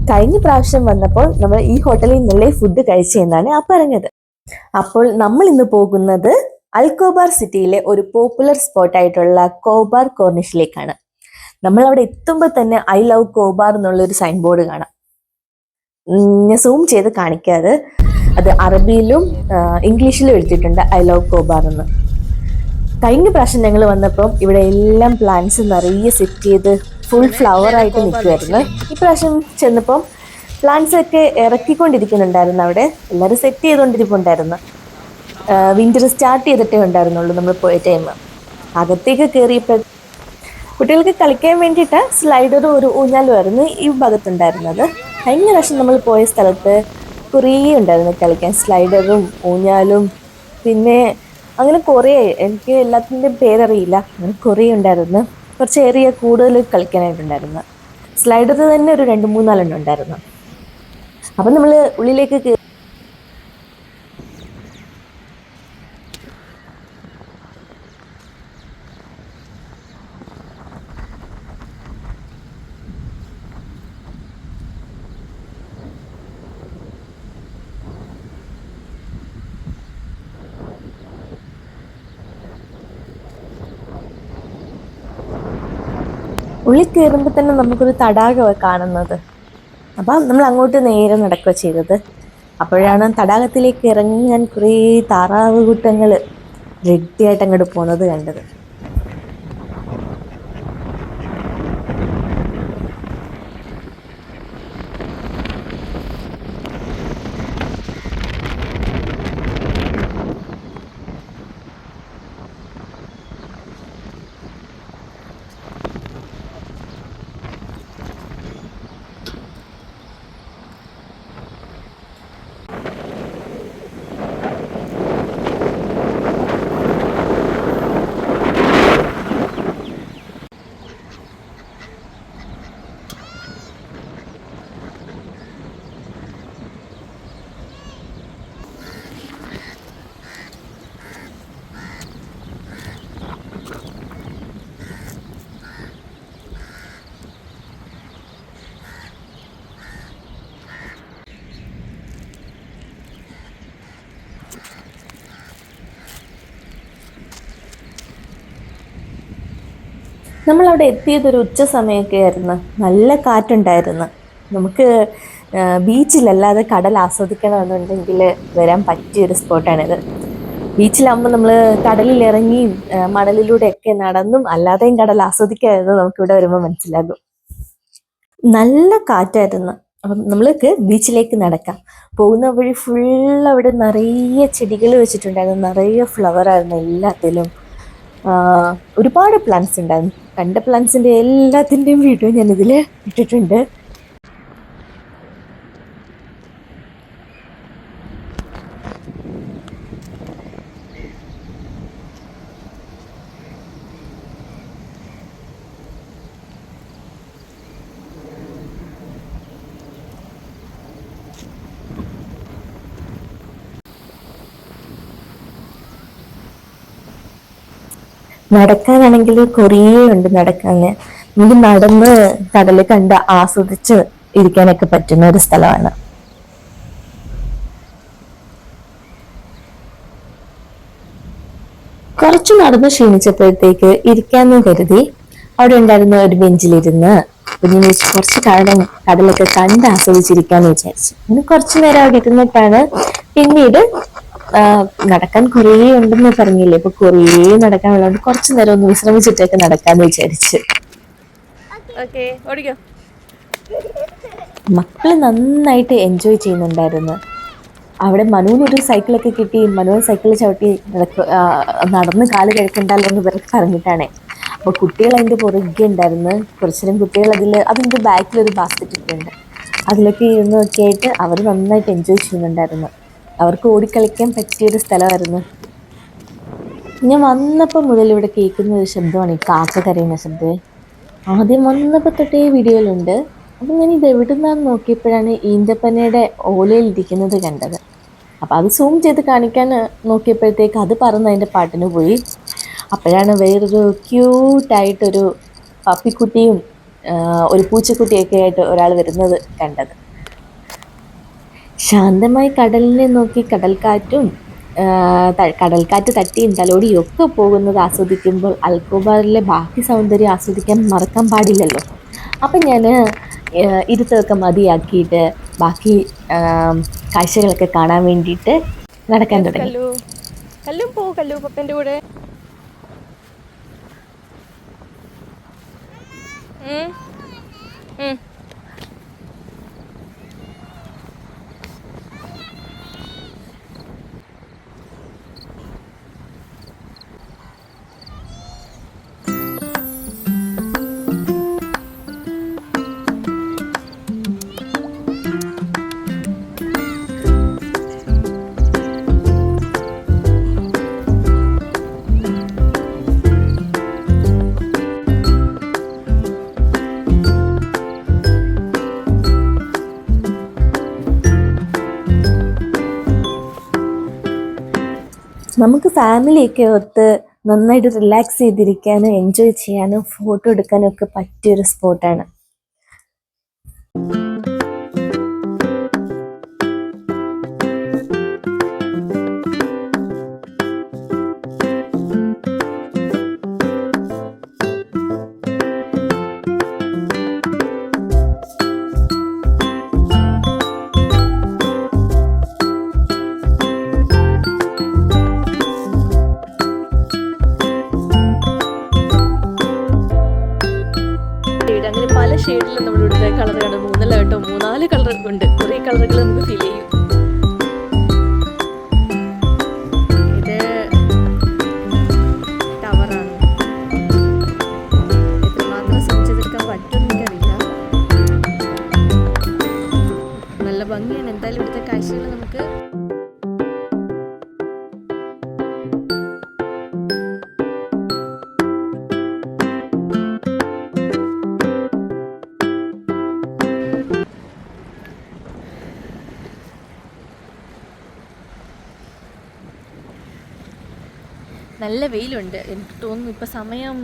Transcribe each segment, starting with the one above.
കഴിഞ്ഞ പ്രാവശ്യം വന്നപ്പോൾ നമ്മൾ ഈ ഹോട്ടലിൽ നിന്നുള്ള ഫുഡ് കഴിച്ചെന്നാണ് ആ പറഞ്ഞത്. അപ്പോൾ നമ്മൾ ഇന്ന് പോകുന്നത് അൽക്കോബാർ സിറ്റിയിലെ ഒരു പോപ്പുലർ സ്പോട്ടായിട്ടുള്ള കോബാർ കോർണിഷിലേക്കാണ്. നമ്മൾ അവിടെ എത്തുമ്പോൾ തന്നെ ഐ ലവ് കോബാർ എന്നുള്ളൊരു സൈൻ ബോർഡ് കാണാം. ഞാൻ സൂം ചെയ്ത് കാണിക്കാതെ, അത് അറബിയിലും ഇംഗ്ലീഷിലും എഴുതിയിട്ടുണ്ട് ഐ ലവ് കോബാർ എന്ന്. കഴിഞ്ഞ പ്രാവശ്യം ഞങ്ങൾ വന്നപ്പോൾ ഇവിടെ എല്ലാം പ്ലാന്റ്സ് നിറയെ സെറ്റ് ചെയ്ത് ഫുൾ ഫ്ലവർ ആയിട്ട് നിൽക്കുമായിരുന്നു. ഇപ്രാവശ്യം ചെന്നപ്പം പ്ലാന്റ്സ് ഒക്കെ ഇറക്കിക്കൊണ്ടിരിക്കുന്നുണ്ടായിരുന്നു. അവിടെ എല്ലാവരും സെറ്റ് ചെയ്തുകൊണ്ടിരിപ്പുണ്ടായിരുന്നു. വിന്റർ സ്റ്റാർട്ട് ചെയ്തിട്ടേ ഉണ്ടായിരുന്നുള്ളൂ നമ്മൾ പോയ ടൈം. അകത്തേക്ക് കയറിയപ്പോൾ കുട്ടികൾക്ക് കളിക്കാൻ വേണ്ടിയിട്ട് സ്ലൈഡറും ഒരു ഊഞ്ഞാലുമായിരുന്നു ഈ ഭാഗത്തുണ്ടായിരുന്നത്. കഴിഞ്ഞ പ്രാവശ്യം നമ്മൾ പോയ സ്ഥലത്ത് കുറേ ഉണ്ടായിരുന്നു കളിക്കാൻ, സ്ലൈഡറും ഊഞ്ഞാലും പിന്നെ അങ്ങനെ കുറേ, എനിക്ക് എല്ലാത്തിൻ്റെയും പേരറിയില്ല, അങ്ങനെ കുറേ ഉണ്ടായിരുന്നു. കുറച്ച് ഏരിയ കൂടുതൽ കളിക്കാനായിട്ടുണ്ടായിരുന്നു. സ്ലൈഡർ തന്നെ ഒരു 2-3-4 ഉണ്ടായിരുന്നു. അപ്പം നമ്മൾ ഉള്ളിലേക്ക് ഉള്ളിൽ കയറുമ്പോൾ തന്നെ നമുക്കൊരു തടാകമാണ് കാണുന്നത്. അപ്പം നമ്മൾ അങ്ങോട്ട് നേരെ നടക്കുക ചെയ്തത്. അപ്പോഴാണ് തടാകത്തിലേക്ക് ഇറങ്ങാൻ കുറേ താറാവ് കൂട്ടങ്ങൾ റെഡിയായിട്ട് അങ്ങോട്ട് പോകുന്നത് കണ്ടത്. നമ്മളവിടെ എത്തിയതൊരു ഉച്ച സമയമൊക്കെ ആയിരുന്നു. നല്ല കാറ്റുണ്ടായിരുന്നു. നമുക്ക് ബീച്ചിലല്ലാതെ കടൽ ആസ്വദിക്കണമെന്നുണ്ടെങ്കിൽ വരാൻ പറ്റിയൊരു സ്പോട്ടാണിത്. ബീച്ചിലാകുമ്പോൾ നമ്മൾ കടലിൽ ഇറങ്ങിയും മണലിലൂടെയൊക്കെ നടന്നും അല്ലാതെയും കടൽ ആസ്വദിക്കാമെന്ന് നമുക്കിവിടെ വരുമ്പോൾ മനസ്സിലാകും. നല്ല കാറ്റായിരുന്നു. അപ്പം നമ്മൾക്ക് ബീച്ചിലേക്ക് നടക്കാം. പോകുന്ന വഴി ഫുൾ അവിടെ നിറയെ ചെടികൾ വെച്ചിട്ടുണ്ടായിരുന്നു. നിറയെ ഫ്ലവർ ആയിരുന്നു എല്ലാത്തിലും. ഒരുപാട് പ്ലാന്റ്സ് ഉണ്ടായിരുന്നു. കണ്ട പ്ലാന്റ്സിന്റെ എല്ലാത്തിൻ്റെയും വീഡിയോ ഞാനിതിൽ ഇട്ടിട്ടുണ്ട്. നടക്കാനാണെങ്കിൽ കുറേ ഉണ്ട് നടക്കാൻ. നമുക്ക് നടന്ന് കടല് കണ്ട് ആസ്വദിച്ച് ഇരിക്കാനൊക്കെ പറ്റുന്ന ഒരു സ്ഥലമാണ്. കുറച്ച് നടന്ന് ക്ഷീണിച്ചപ്പോഴത്തേക്ക് ഇരിക്കാന്ന് കരുതി അവിടെ ഉണ്ടായിരുന്ന ഒരു ബെഞ്ചിലിരുന്ന് പിന്നെ കുറച്ച് കടലൊക്കെ കണ്ട് ആസ്വദിച്ചിരിക്കാന്ന് വിചാരിച്ചു. അങ്ങനെ കുറച്ചു നേരം അവിടെ ഇരുന്നിട്ടാണ് പിന്നീട് നടക്കാൻ കുറേ ഉണ്ടെന്ന് പറഞ്ഞില്ലേ, ഇപ്പൊ കുറേ നടക്കാനുള്ളതുകൊണ്ട് കുറച്ചു നേരം ഒന്ന് വിശ്രമിച്ചിട്ടൊക്കെ നടക്കാന്ന് വിചാരിച്ച്. മക്കള് നന്നായിട്ട് എൻജോയ് ചെയ്യുന്നുണ്ടായിരുന്നു. അവിടെ മനുവിനൊരു സൈക്കിളൊക്കെ കിട്ടി. മനുവൻ സൈക്കിൾ ചവിട്ടി നടന്ന് കാല് കഴിക്കണ്ടല്ലോ എന്ന് പറഞ്ഞിട്ടാണേ. അപ്പൊ കുട്ടികൾ അതിന്റെ പുറകെ ഉണ്ടായിരുന്നു. കുറച്ചേരം കുട്ടികൾ അതിന്റെ ബാക്കിലൊരു ബാസ്ക്കറ്റ് ഒക്കെ ഉണ്ട്, അതിലൊക്കെ ഇരുന്നൊക്കെ ആയിട്ട് അവർ നന്നായിട്ട് എൻജോയ് ചെയ്യുന്നുണ്ടായിരുന്നു. അവർക്ക് ഓടിക്കളിക്കാൻ പറ്റിയൊരു സ്ഥലമായിരുന്നു. ഞാൻ വന്നപ്പോൾ മുതൽ ഇവിടെ കേൾക്കുന്ന ഒരു ശബ്ദമാണ് ഈ കാക്ക കരയുന്ന ശബ്ദം. ആദ്യം വന്നപ്പോൾ തൊട്ടേ വീഡിയോയിലുണ്ട്. അപ്പം ഞാൻ ഇത് എവിടുന്നാന്ന് നോക്കിയപ്പോഴാണ് ഈന്തപ്പനയുടെ ഓലയിൽ ഇരിക്കുന്നത് കണ്ടത്. അപ്പം അത് സൂം ചെയ്ത് കാണിക്കാൻ നോക്കിയപ്പോഴത്തേക്ക് അത് പറന്ന് അതിൻ്റെ പാട്ടിന് പോയി. അപ്പോഴാണ് വേറൊരു ക്യൂട്ടായിട്ടൊരു പപ്പിക്കുട്ടിയും ഒരു പൂച്ചക്കുട്ടിയൊക്കെ ആയിട്ട് ഒരാൾ വരുന്നത് കണ്ടത്. ശാന്തമായി കടലിനെ നോക്കി കടൽക്കാറ്റ് തട്ടിയും തലോടിയും ഒക്കെ പോകുന്നത് ആസ്വദിക്കുമ്പോൾ അൽക്കോബാറിലെ ബാക്കി സൗന്ദര്യം ആസ്വദിക്കാൻ മറക്കാൻ പാടില്ലല്ലോ. അപ്പം ഞാൻ ഇരുത്തമൊക്കെ മതിയാക്കിയിട്ട് ബാക്കി കാഴ്ചകളൊക്കെ കാണാൻ വേണ്ടിയിട്ട് നടക്കാൻ തുടങ്ങി. കല്ലും പോ കല്ലു പപ്പൻ്റെ കൂടെ. നമുക്ക് ഫാമിലിയൊക്കെ ഒത്ത് നന്നായിട്ട് റിലാക്സ് ചെയ്തിരിക്കാനും എൻജോയ് ചെയ്യാനും ഫോട്ടോ എടുക്കാനും ഒക്കെ പറ്റിയൊരു സ്പോട്ടാണ്. അങ്ങനെ പല ഷെയ്ഡിലും നമ്മളിവിടുത്തെ കളർ കാണും. 3 കളർ ഉണ്ട്. കുറേ കളറുകൾ നമുക്ക് ഫീൽ ചെയ്യും. ഇത് ടവറാണ്. എത്രമാത്രം സൂം ചെയ്തെടുക്കാൻ പറ്റുമെന്ന് എനിക്കറിയില്ല. നല്ല ഭംഗിയാണ്. എന്തായാലും ഇവിടുത്തെ കാഴ്ചകൾ നമുക്ക് നല്ല വെയിലുണ്ട്. എനിക്ക് തോന്നുന്നു ഇപ്പം സമയം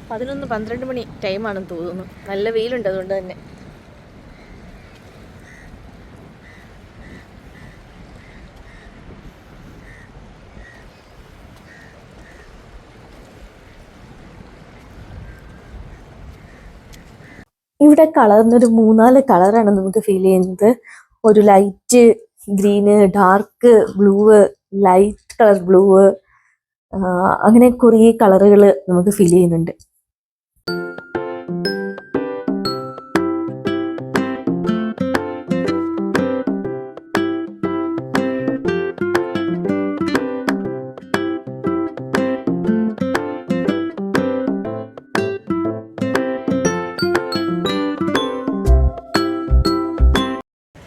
11-12 മണി ടൈമാണെന്ന് തോന്നുന്നു. നല്ല വെയിലുണ്ട്. അതുകൊണ്ട് തന്നെ ഇവിടെ കളറിനൊരു 3-4 കളറാണ് നമുക്ക് ഫീൽ ചെയ്യുന്നത്. ഒരു light green, dark blue, light colour blue, അങ്ങനെ കുറേ കളറുകൾ നമുക്ക് ഫീൽ ചെയ്യുന്നുണ്ട്.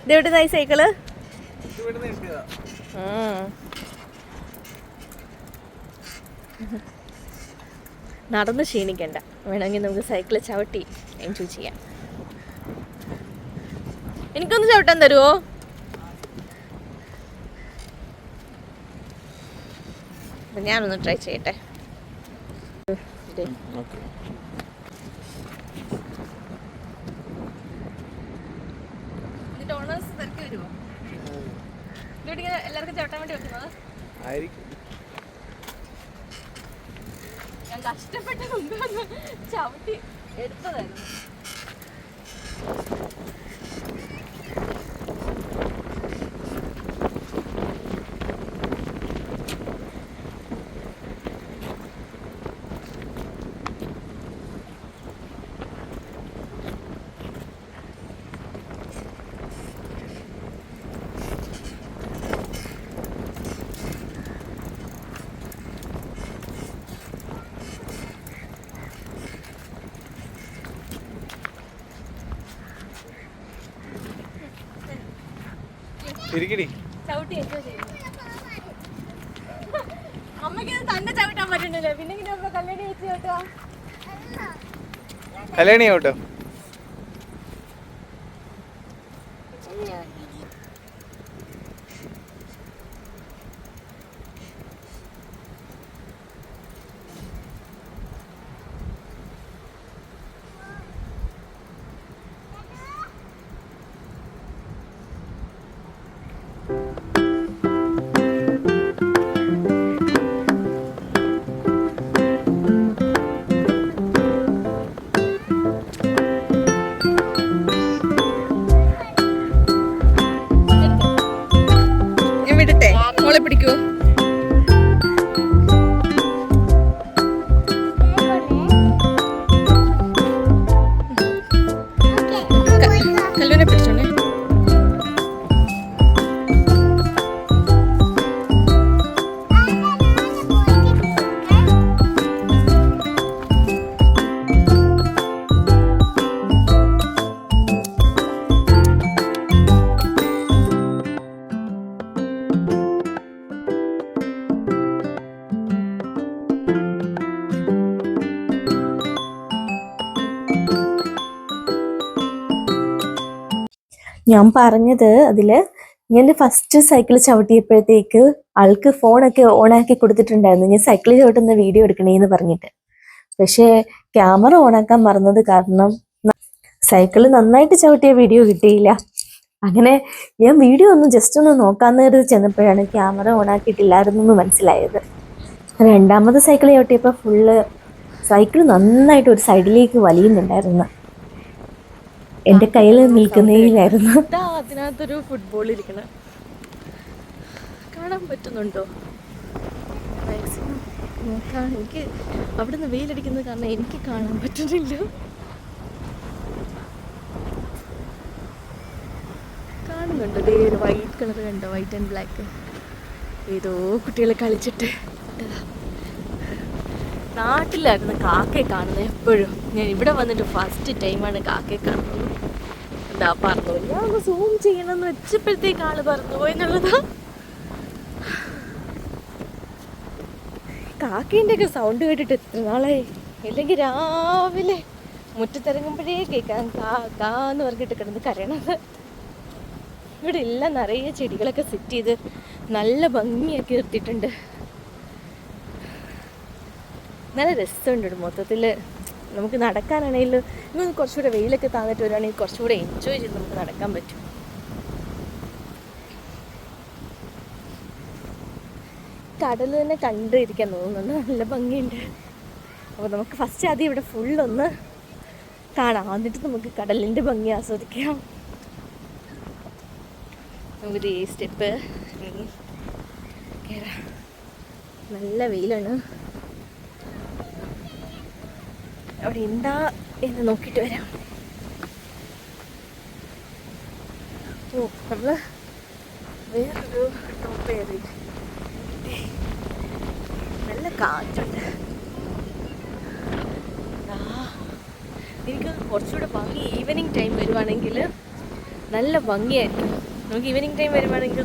ഇതെവിടുന്നായി സൈക്കിള്? നടന്ന് ക്ഷീണിക്കണ്ട. വേണമെങ്കിൽ നമുക്ക് സൈക്കിള് ചവിട്ടി എൻജോയ് ചെയ്യാം. എനിക്കൊന്ന് ചവിട്ടാൻ തരുമോ? ഞാനൊന്ന് ട്രൈ ചെയ്യട്ടെ. എല്ലാവർക്കും ചവിട്ടാൻ വേണ്ടി വെക്കുന്നത് ഞാൻ കഷ്ടപ്പെട്ട് കൊണ്ടുവന്ന് ചവിട്ടി എടുത്തതായിരുന്നു. ചവിട്ടി എൻജോയ് ചെയ്യുന്നു. അമ്മയ്ക്ക് തന്നെ ചവിട്ടാൻ പറ്റുന്നില്ല. പിന്നെ കല്യാണി വെച്ച് ചവിട്ടോ. കല്യാണി ചവിട്ടോ. ഞാൻ പറഞ്ഞത് അതില് ഞാൻ ഫസ്റ്റ് സൈക്കിൾ ചവിട്ടിയപ്പോഴത്തേക്ക് ആൾക്ക് ഫോണൊക്കെ ഓണാക്കി കൊടുത്തിട്ടുണ്ടായിരുന്നു, ഞാൻ സൈക്കിൾ ചവിട്ടുന്ന വീഡിയോ എടുക്കണേന്ന് പറഞ്ഞിട്ട്. പക്ഷേ ക്യാമറ ഓണാക്കാൻ മറന്നത് കാരണം സൈക്കിള് നന്നായിട്ട് ചവിട്ടിയ വീഡിയോ കിട്ടിയില്ല. അങ്ങനെ ഞാൻ വീഡിയോ ഒന്ന് ജസ്റ്റ് ഒന്ന് നോക്കാൻ നേരത്ത് ചെന്നപ്പോഴാണ് ക്യാമറ ഓണാക്കിയിട്ടില്ലായിരുന്നു എന്ന് മനസ്സിലായത്. രണ്ടാമത് സൈക്കിൾ ചവിട്ടിയപ്പോൾ ഫുള്ള് സൈക്കിൾ നന്നായിട്ട് ഒരു സൈഡിലേക്ക് വലിയുന്നുണ്ടായിരുന്നു, എൻ്റെ കയ്യിൽ നിൽക്കുന്നതിലായിരുന്നു. അതിനകത്തൊരു ഫുട്ബോൾ ഇരിക്കണ കാണാൻ പറ്റുന്നുണ്ടോ? മാക്സിമം നോക്കാൻ. എനിക്ക് അവിടുന്ന് വെയിലടിക്കുന്നത് കാരണം എനിക്ക് കാണാൻ പറ്റുന്നില്ല. കാണുന്നുണ്ടോ? ദേ ഒരു വൈറ്റ് കളർ കണ്ടോ? White and black. ഏതോ കുട്ടികൾ കളിച്ചിട്ട്. നാട്ടിലായിരുന്നു കാക്കയെ കാണുന്നത് എപ്പോഴും. ഞാൻ ഇവിടെ വന്നിട്ട് ഫസ്റ്റ് ടൈമാണ് കാക്കയെ കാണുന്നത്. എന്താ പറഞ്ഞു, ഞാൻ ഒന്ന് സൂം ചെയ്യണമെന്ന് വെച്ചപ്പോഴത്തേക്ക് ആള് പറഞ്ഞു പോയി എന്നുള്ളതാ. കാക്കേൻ്റെ ഒക്കെ സൗണ്ട് കേട്ടിട്ട് എത്ര നാളായി. ഇല്ലെങ്കിൽ രാവിലെ മുറ്റത്തിറങ്ങുമ്പോഴേ കേൾക്കാം കാ കാ എന്ന് പറഞ്ഞിട്ട് കിടന്ന് കരയണത്. ഇവിടെ എല്ലാം നിറയെ ചെടികളൊക്കെ സെറ്റ് ചെയ്ത് നല്ല ഭംഗിയാക്കി നിർത്തിയിട്ടുണ്ട്. നല്ല രസമുണ്ട് മൊത്തത്തിൽ. നമുക്ക് നടക്കാനാണെങ്കിൽ ഇന്ന് കുറച്ചുകൂടെ വെയിലൊക്കെ താന്നിട്ട് വരുവാണെങ്കിൽ കുറച്ചുകൂടെ എൻജോയ് ചെയ്ത് നമുക്ക് നടക്കാൻ പറ്റും. കടൽ തന്നെ കണ്ടിരിക്കാൻ തോന്നുന്നുണ്ട്, നല്ല ഭംഗിയുണ്ട്. അപ്പോൾ നമുക്ക് ഫസ്റ്റ് ആദ്യം ഇവിടെ ഫുള്ളൊന്ന് കാണാം, എന്നിട്ട് നമുക്ക് കടലിൻ്റെ ഭംഗി ആസ്വദിക്കാം. നമുക്ക് ഈ സ്റ്റെപ്പ് കയറാം. നല്ല വെയിലാണ്. അവിടെ എന്താ എന്ന് നോക്കിയിട്ട് വരാം. ഓ, നമ്മൾ വേറൊരു ടോപ്പ് കയറി. നല്ല കാറ്റുണ്ട്. എനിക്ക് കുറച്ചുകൂടെ ഭംഗി ഈവനിങ് ടൈം വരുവാണെങ്കിൽ നല്ല ഭംഗിയായിരിക്കും. നമുക്ക് ഈവനിങ് ടൈം വരുവാണെങ്കിൽ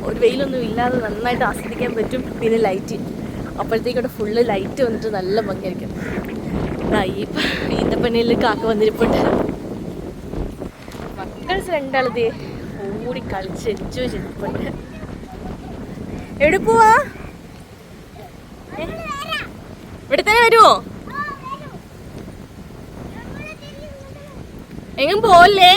ഒരു വെയിലൊന്നും ഇല്ലാതെ നന്നായിട്ട് ആസ്വദിക്കാൻ പറ്റും. പിന്നെ ലൈറ്റ് അപ്പോഴത്തേക്കൂടെ ഫുള്ള് ലൈറ്റ് വന്നിട്ട് നല്ല ഭംഗിയായിരിക്കും. ഈ ഈന്തപ്പനയിൽ കാക്ക വന്നിരിപ്പുണ്ട്. മക്കൾസ് രണ്ടാളത് ഓടി കളിച്ച് എൻജോയ് ചെയ്തിട്ടുണ്ട്. എവിടെ പോവാ? ഇവിടെ തന്നെ വരുമോ? എങ്ങും പോവല്ലേ?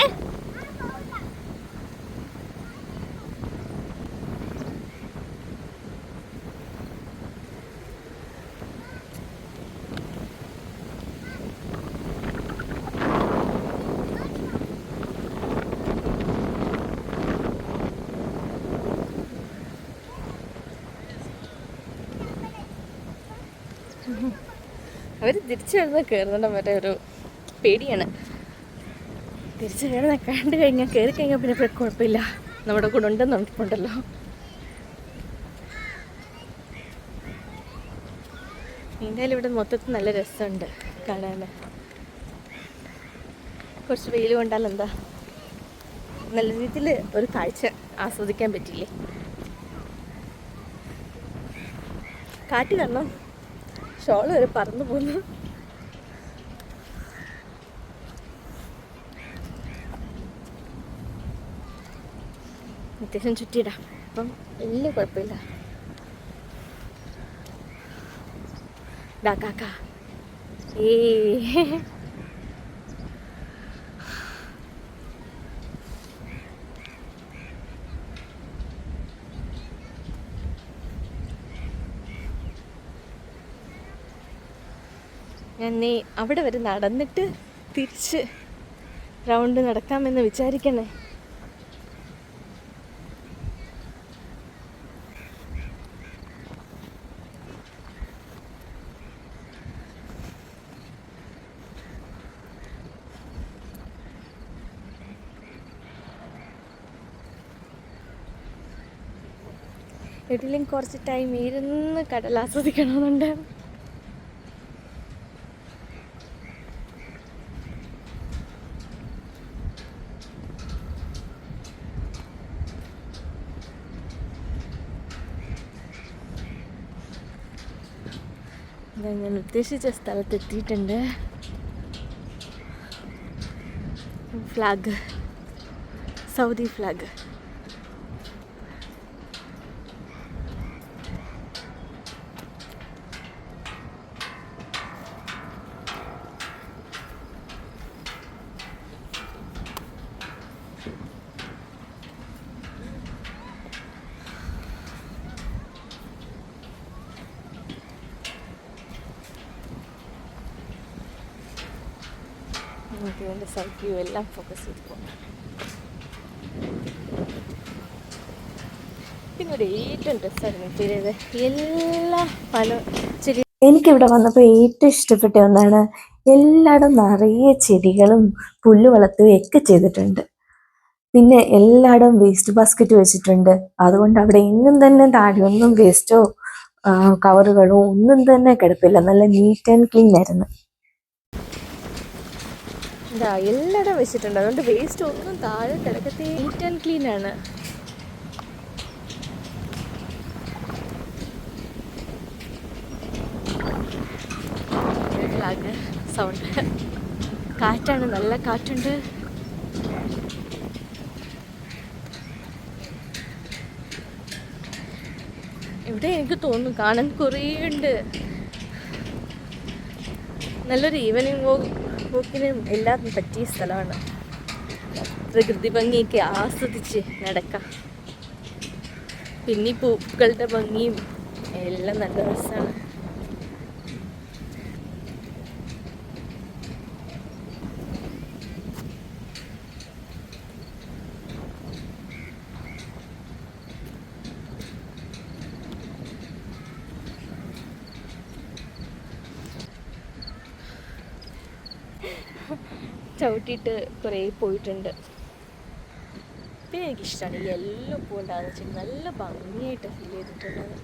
അവർ തിരിച്ചു വരുന്ന കയറുന്നുണ്ട്. മറ്റേ ഒരു പേടിയാണ്. തിരിച്ചു കയറുന്ന കണ്ടു കഴിഞ്ഞാൽ കയറി കഴിഞ്ഞാൽ പിന്നെ കുഴപ്പമില്ല, നമ്മുടെ കൂടെ ഉണ്ടെന്ന് ഉണ്ടല്ലോ. എന്തായാലും ഇവിടെ മൊത്തത്തിൽ നല്ല രസമുണ്ട് കാണാൻ. കുറച്ച് വെയിൽ കൊണ്ടാൽ എന്താ, നല്ല രീതിയിൽ ഒരു കാഴ്ച ആസ്വദിക്കാൻ പറ്റില്ലേ. കാറ്റ് കാരണം ഷോള് വരെ പറന്നു പോന്നു. അത്യാവശ്യം ചുറ്റിയിടാം, അപ്പം വലിയ കുഴപ്പമില്ല. കാക്ക ഞാൻ അവിടെ വരെ നടന്നിട്ട് തിരിച്ച് റൗണ്ട് നടക്കാമെന്ന് വിചാരിക്കണേ. എവിടെയെങ്കിലും കുറച്ച് ടൈം ഇരുന്ന് കടൽ ആസ്വദിക്കണമെന്നുണ്ട്. ഞാൻ ഉദ്ദേശിച്ച സ്ഥലത്തെത്തിയിട്ടുണ്ട്. Flag Saudi flag. നമുക്ക് ഇതിൻ്റെ സൈഡ് വ്യൂ എല്ലാം ഫോക്കസ് ചെയ്ത് പോകാം. പിന്നെ ഒരു ഏറ്റവും ഡ്രസ്സായിരുന്നു ഫീൽ ചെയ്ത് എല്ലാ പല ചെടി. എനിക്കിവിടെ വന്നപ്പോൾ ഏറ്റവും ഇഷ്ടപ്പെട്ട ഒന്നാണ്, എല്ലായിടും നിറയെ ചെടികളും പുല്ല് വളർത്തുകയും ഒക്കെ ചെയ്തിട്ടുണ്ട്. പിന്നെ എല്ലായിടും വേസ്റ്റ് ബാസ്ക്കറ്റ് വെച്ചിട്ടുണ്ട്. അതുകൊണ്ട് അവിടെ എങ്ങും തന്നെ താഴെയൊന്നും വേസ്റ്റോ കവറുകളോ ഒന്നും തന്നെ കിടപ്പില്ല. നല്ല നീറ്റ് ആൻഡ് ക്ലീൻ ആയിരുന്നു. എന്താ എല്ലായിടും വെച്ചിട്ടുണ്ട്, അതുകൊണ്ട് വേസ്റ്റ് ഒന്നും താഴെ കിടക്കത്തെ. നീറ്റ് ആൻഡ് ക്ലീൻ ആണ്. ഫ്ലാഗ് സൗണ്ട്, കാറ്റാണ്, നല്ല കാറ്റുണ്ട്. ഇവിടെ എനിക്ക് തോന്നുന്നു കാണാൻ കുറേ ഉണ്ട്. നല്ലൊരു ഈവനിങ് വോക്കിനും എല്ലാത്തിനും പറ്റിയ സ്ഥലമാണ്. പ്രകൃതി ഭംഗിയൊക്കെ ആസ്വദിച്ച് നടക്കാം. പിന്നെ പൂക്കളുടെ ഭംഗിയും എല്ലാം നല്ല രസമാണ്. ചവിട്ടിയിട്ട് കുറേ പോയിട്ടുണ്ട്. പിന്നെ എനിക്കിഷ്ടമാണ് ഈ യെല്ലോ പൂണ്ടാന്ന് വെച്ചാൽ നല്ല ഭംഗിയായിട്ട് ഫീൽ ചെയ്തിട്ടുള്ളത്.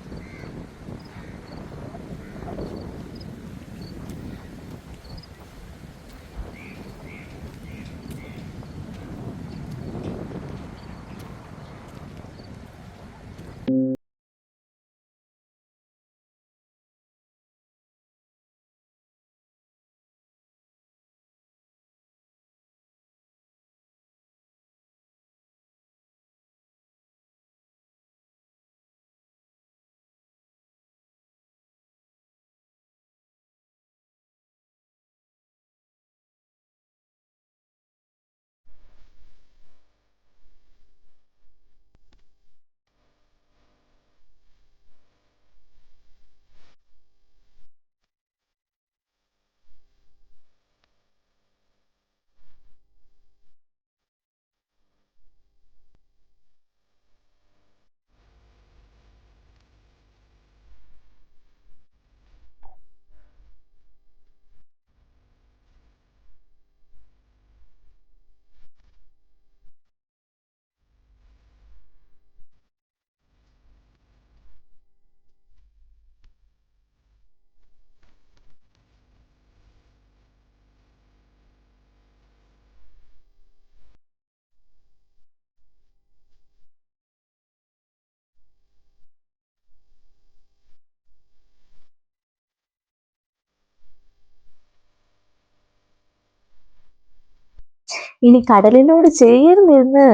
ഇനി കടലിനോട് ചേർന്നിരുന്ന്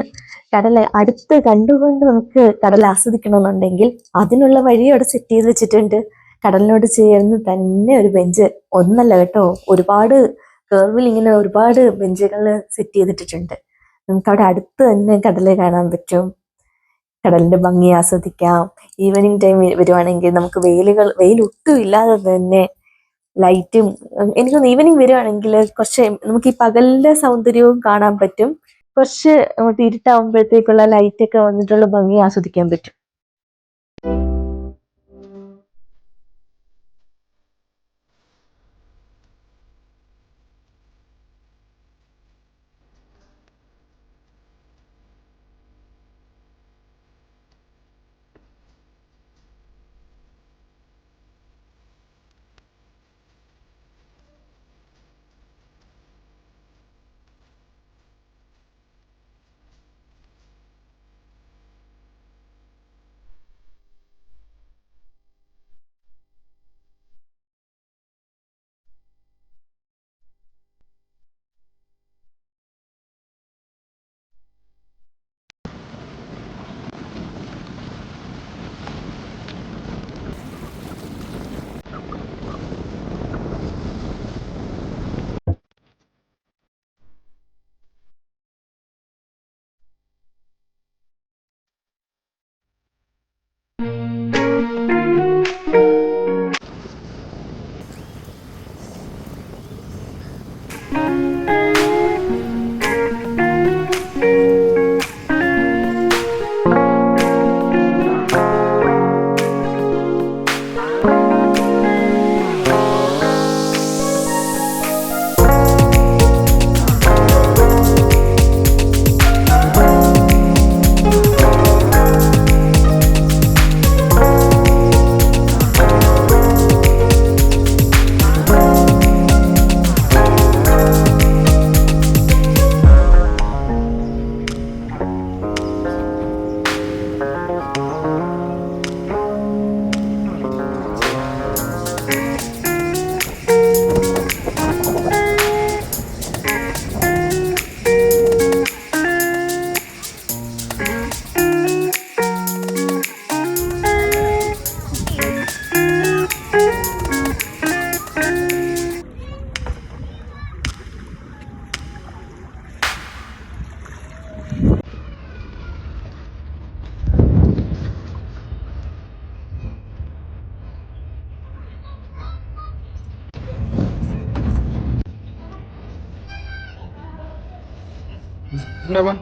കടൽ അടുത്ത് കണ്ടുകൊണ്ട് നമുക്ക് കടൽ ആസ്വദിക്കണമെന്നുണ്ടെങ്കിൽ അതിനുള്ള വഴി അവിടെ സെറ്റ് ചെയ്ത് വെച്ചിട്ടുണ്ട്. കടലിനോട് ചേർന്ന് തന്നെ ഒരു ബെഞ്ച്, ഒന്നല്ല കേട്ടോ, ഒരുപാട് കേർവിൽ ഇങ്ങനെ ഒരുപാട് ബെഞ്ചുകൾ സെറ്റ് ചെയ്തിട്ടിട്ടുണ്ട്. നമുക്ക് അവിടെ അടുത്ത് തന്നെ കടല് കാണാൻ പറ്റും, കടലിന്റെ ഭംഗി ആസ്വദിക്കാം. ഈവനിങ് ടൈം വരുവാണെങ്കിൽ നമുക്ക് വെയിലൊട്ടും ഇല്ലാതെ തന്നെ ലൈറ്റും, എനിക്ക് തോന്നുന്നു ഈവനിങ് വരുവാണെങ്കിൽ കുറച്ച് നമുക്ക് ഈ പകലിന്റെ സൗന്ദര്യവും കാണാൻ പറ്റും. കുറച്ച് നമുക്ക് ഇരുട്ടാവുമ്പോഴത്തേക്കുള്ള ലൈറ്റ് ഒക്കെ വന്നിട്ടുള്ള ഭംഗി ആസ്വദിക്കാൻ പറ്റും. Kenapa?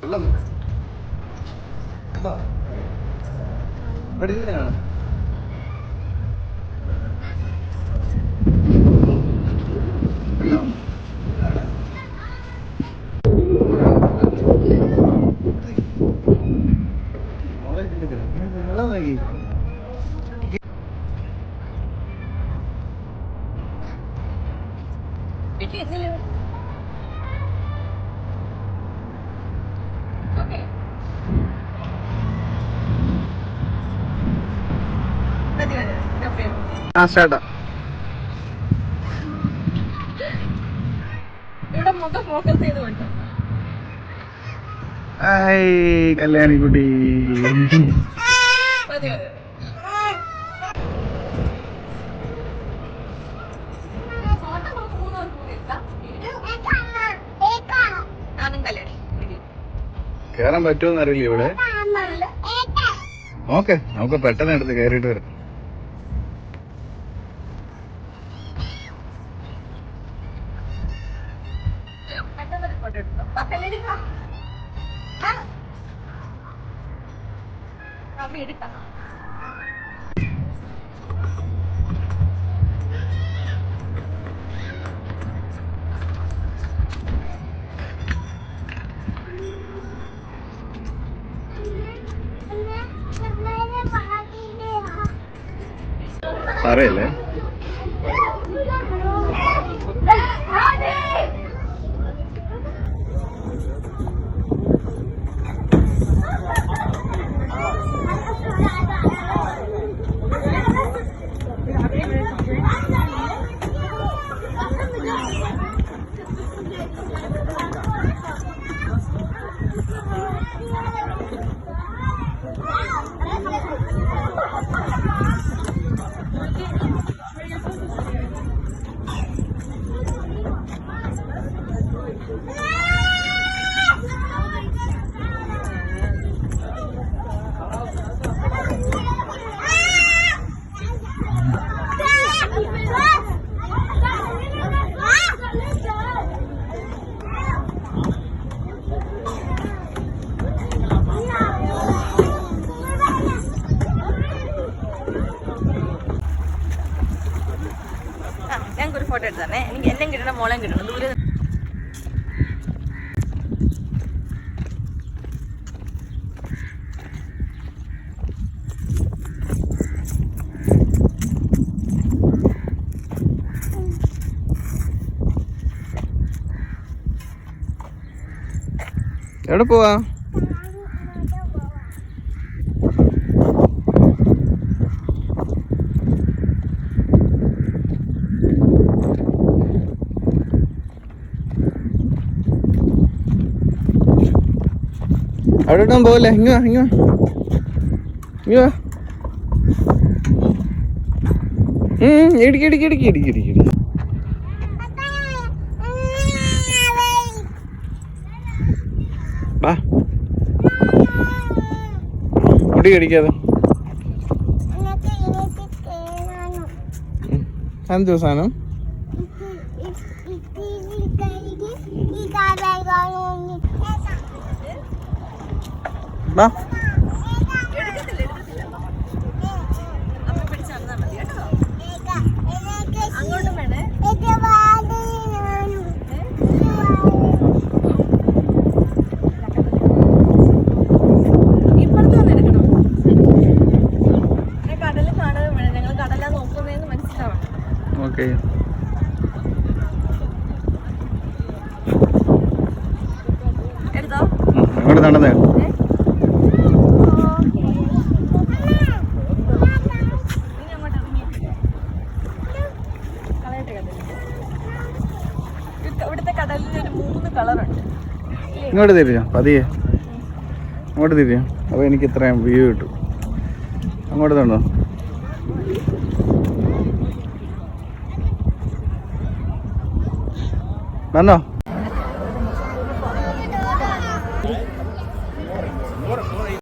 Belum. Apa? Berdiri kan? Belum. Belum lagi. സ്റ്റാർട്ടാ ഇവിടെ മുഖം ഫോക്കസ് ചെയ്തുകൊണ്ട് കല്യാണിക്കുട്ടി മതി മതി കേറാൻ പറ്റുമെന്ന് അറിയില്ല ഇവിടെ. ഓക്കെ, നമുക്ക് പെട്ടെന്ന് എടുത്ത് കയറിയിട്ട് വരാം. അറിയില്ലേ? ഞങ്ങൾക്കൊരു ഫോട്ടോ എടുത്തന്നെ. എനിക്ക് എന്നെ കിട്ടണം, മോളെ കിട്ടണം. ദൂരെ എവിടെ പോവാ? അവിടെ ഇട്ടാൻ പോവല്ലേ? ഇങ്ങ ഇങ്ങ ഇങ്ങ ഇടിക്കി ഇടിക്കി ഇടിക്കി ഇടിക്കി ഇടിക്കി ഇടിക്കി. വാ മുടി കടിക്കാതെ. എന്ത് സാധനം? വാ ഓക്കെ. അങ്ങോട്ട് നടന്നേ. ഇവിടുത്തെ കടലിൽ ഒരു 3 കളറുണ്ട്. ഇങ്ങോട്ട് തിരിഞ്ഞോ പതിയെ, അങ്ങോട്ട് തിരിഞ്ഞോ. അപ്പോൾ എനിക്ക് ഇത്രയും വ്യൂ കിട്ടും. അങ്ങോട്ട് തന്നോ. വന്നോ.